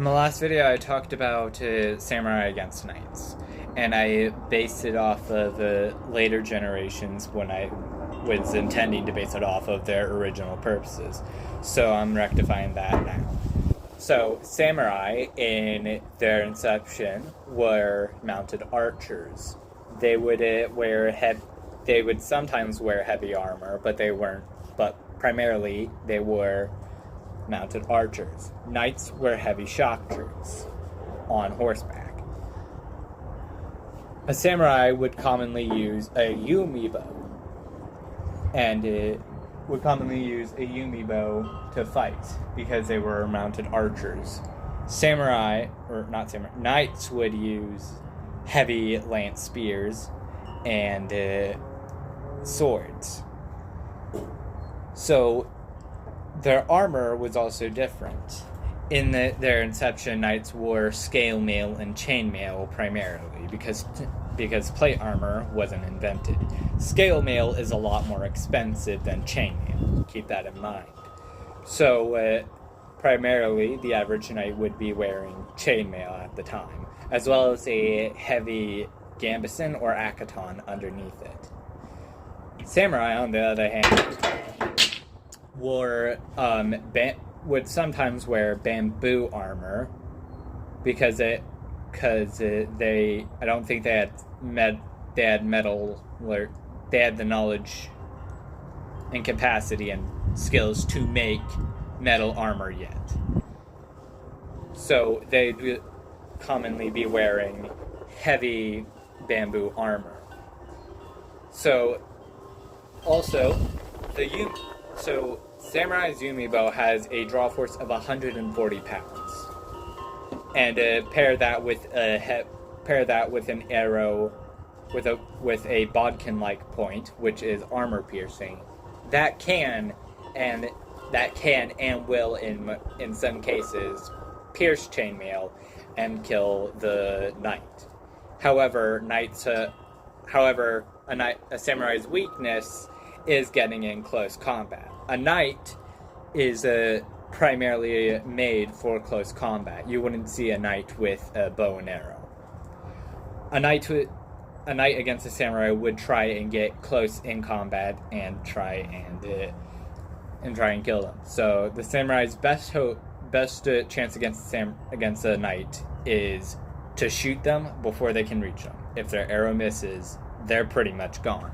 In the last video, I talked about samurai against knights, and I based it off of the later generations when I was intending to base it off of their original purposes. So I'm rectifying that now. So samurai, in their inception, were mounted archers. They would they would sometimes wear heavy armor, but they weren't. But primarily, they were mounted archers. Knights were heavy shock troops on horseback. A samurai would commonly use a yumi bow, and it would commonly use a yumi bow to fight because they were mounted archers. Knights would use heavy lance spears and swords. So their armor was also different. In their inception, knights wore scale mail and chain mail primarily because plate armor wasn't invented. Scale mail is a lot more expensive than chain mail. Keep that in mind. So primarily, the average knight would be wearing chain mail at the time, as well as a heavy gambeson or akaton underneath it. Samurai, on the other hand, would sometimes wear bamboo armor because I don't think they had metal, or they had the knowledge and capacity and skills to make metal armor yet. So they'd commonly be wearing heavy bamboo armor. So also Samurai's Yumi bow has a draw force of 140 pounds, and pair that with an arrow with a bodkin-like point, which is armor piercing. That can and will in some cases pierce chainmail and kill the knight. However, a samurai's weakness is getting in close combat. A knight is primarily made for close combat. You wouldn't see a knight with a bow and arrow. A knight against a samurai would try and get close in combat and try and kill them. So the samurai's best chance against a knight is to shoot them before they can reach them. If their arrow misses, they're pretty much gone.